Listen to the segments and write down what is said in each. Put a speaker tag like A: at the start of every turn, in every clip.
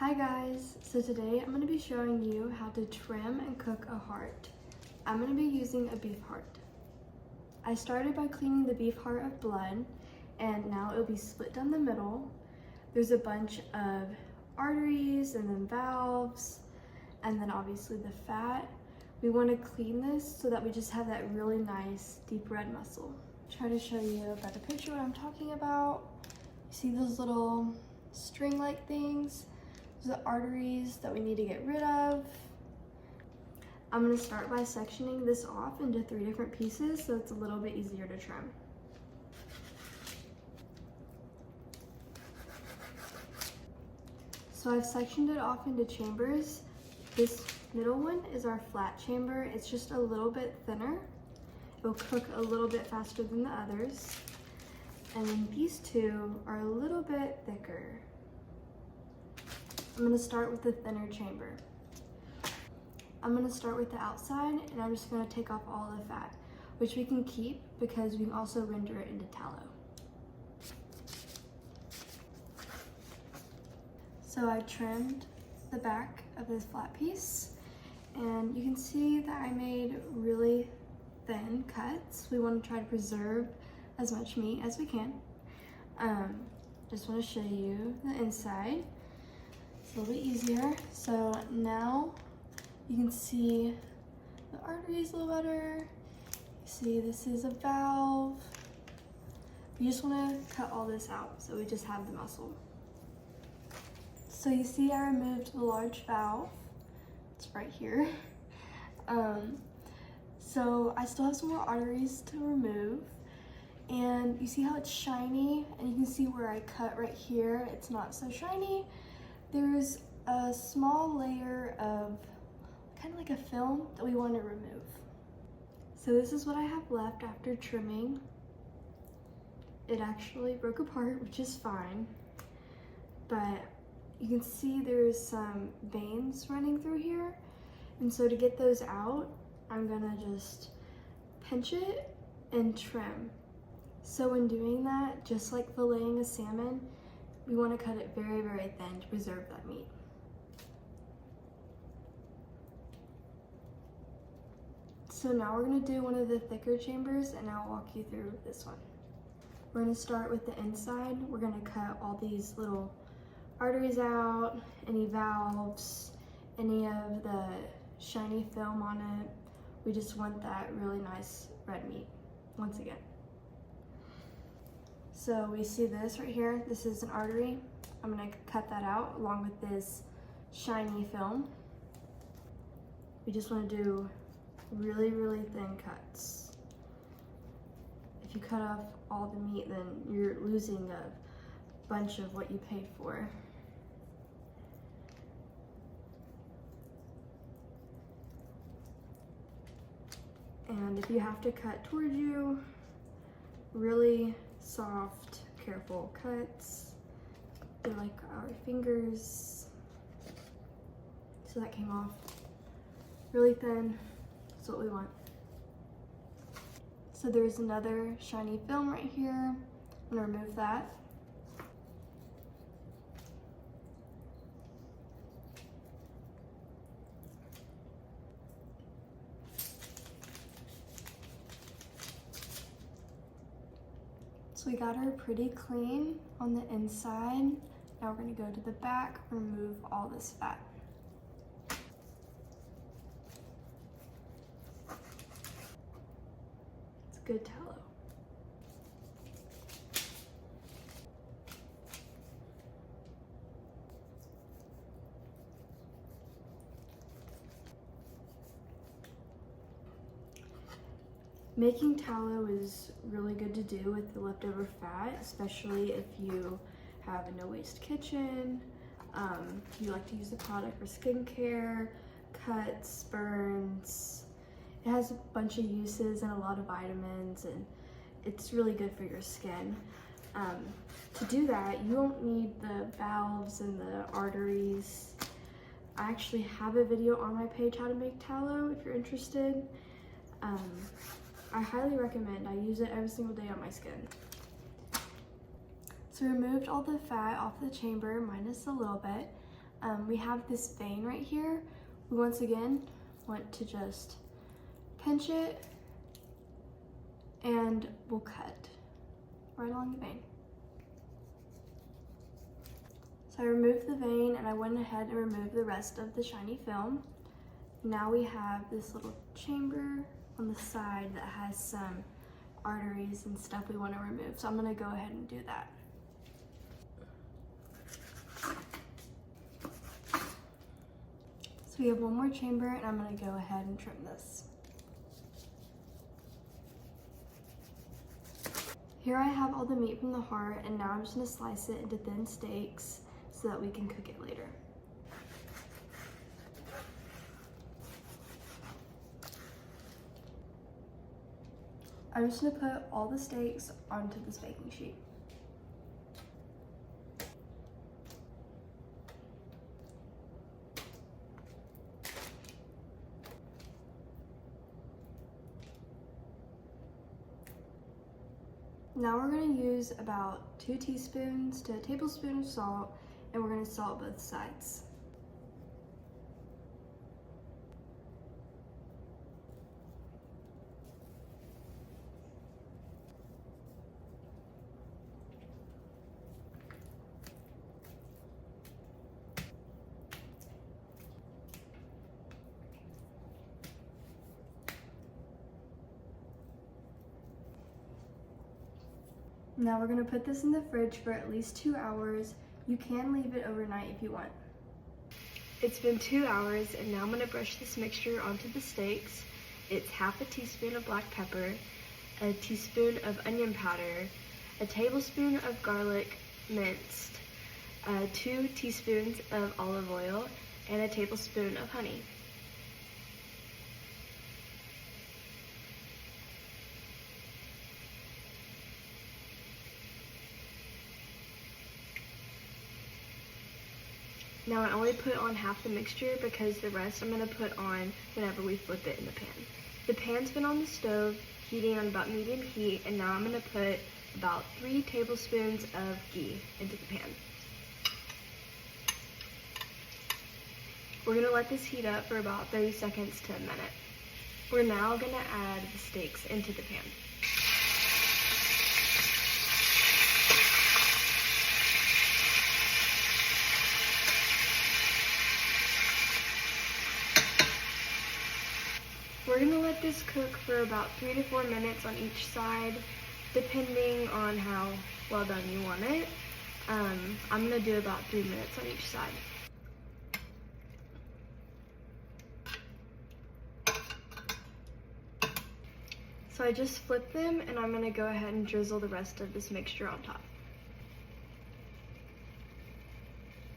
A: Hi guys, so today I'm going to be showing you how to trim and cook a heart. I'm going to be using a beef heart. I started by cleaning the beef heart of blood, and now it'll be split down the middle. There's a bunch of arteries and then valves, and then obviously the fat. We want to clean this so that we just have that really nice deep red muscle. Try to show you a better picture what I'm talking about. You see those little string-like things? The arteries that we need to get rid of. I'm going to start by sectioning this off into 3 different pieces so it's a little bit easier to trim. So I've sectioned it off into chambers. This middle one is our flat chamber. It's just a little bit thinner. It'll cook a little bit faster than the others. And then these two are a little bit thicker. I'm going to start with the thinner chamber. I'm going to start with the outside, and I'm just going to take off all the fat, which we can keep because we can also render it into tallow. So I trimmed the back of this flat piece, and you can see that I made really thin cuts. We want to try to preserve as much meat as we can. Just want to show you the inside. It's a little bit easier. So now you can see the arteries a little better. You see this is a valve. We just want to cut all this out so we just have the muscle. So you see I removed the large valve. It's right here. So I still have some more arteries to remove. And you see how it's shiny? And you can see where I cut right here, it's not so shiny. There's a small layer of kind of like a film that we want to remove. So this is what I have left after trimming. It actually broke apart, which is fine. But you can see there's some veins running through here. And so to get those out, I'm gonna just pinch it and trim. So when doing that, just like filleting a salmon, we want to cut it very, very thin to preserve that meat. So now we're going to do one of the thicker chambers, and I'll walk you through this one. We're going to start with the inside. We're going to cut all these little arteries out, any valves, any of the shiny film on it. We just want that really nice red meat once again. So we see this right here. This is an artery. I'm going to cut that out along with this shiny film. We just want to do really, really thin cuts. If you cut off all the meat, then you're losing a bunch of what you paid for. And if you have to cut towards you, really soft, careful cuts. They're like our fingers. So that came off really thin. That's what we want. So there's another shiny film right here. I'm gonna remove that. So we got her pretty clean on the inside. Now we're going to go to the back, remove all this fat. It's good tallow. Making tallow is really good to do with the leftover fat, especially if you have a no-waste kitchen, you like to use the product for skincare, cuts, burns. It has a bunch of uses and a lot of vitamins, and it's really good for your skin. To do that, you won't need the valves and the arteries. I actually have a video on my page how to make tallow if you're interested. I highly recommend. I use it every single day on my skin. So removed all the fat off the chamber, minus a little bit. we have this vein right here. We once again want to just pinch it and we'll cut right along the vein. So I removed the vein and I went ahead and removed the rest of the shiny film. Now we have this little chamber on the side that has some arteries and stuff we want to remove. So I'm going to go ahead and do that. So we have one more chamber and I'm going to go ahead and trim this. Here I have all the meat from the heart, and now I'm just going to slice it into thin steaks so that we can cook it later. I'm just going to put all the steaks onto this baking sheet. Now we're going to use about 2 teaspoons to a tablespoon of salt, and we're going to salt both sides. Now we're going to put this in the fridge for at least 2 hours. You can leave it overnight if you want. It's been 2 hours and now I'm going to brush this mixture onto the steaks. It's half a teaspoon of black pepper, a teaspoon of onion powder, a tablespoon of garlic minced, 2 teaspoons of olive oil, and a tablespoon of honey. Now I only put on half the mixture because the rest I'm going to put on whenever we flip it in the pan. The pan's been on the stove, heating on about medium heat, and now I'm going to put about 3 tablespoons of ghee into the pan. We're going to let this heat up for about 30 seconds to a minute. We're now going to add the steaks into the pan. We're going to let this cook for about 3 to 4 minutes on each side, depending on how well done you want it. I'm going to do about 3 minutes on each side. So I just flipped them and I'm going to go ahead and drizzle the rest of this mixture on top.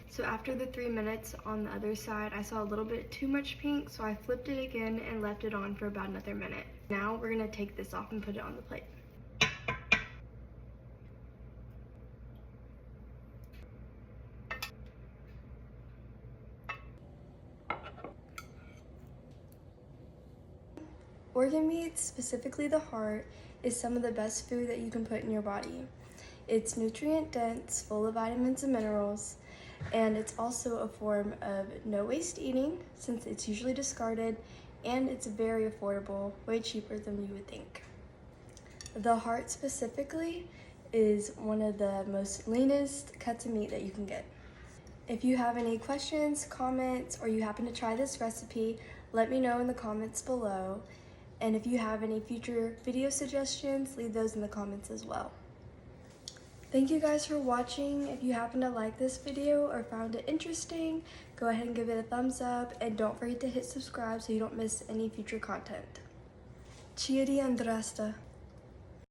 A: So after the 3 minutes on the other side, I saw a little bit too much pink, so I flipped it again and left it on for about another minute. Now we're gonna take this off and put it on the plate. Organ meats, specifically the heart, is some of the best food that you can put in your body. It's nutrient dense, full of vitamins and minerals, and it's also a form of no waste eating since it's usually discarded, and it's very affordable, way cheaper than you would think. The heart specifically is one of the most leanest cuts of meat that you can get. If you have any questions, comments, or you happen to try this recipe, let me know in the comments below. And if you have any future video suggestions, leave those in the comments as well. Thank you guys for watching. If you happen to like this video or found it interesting, go ahead and give it a thumbs up, and don't forget to hit subscribe so you don't miss any future content. Cheery and Drasta.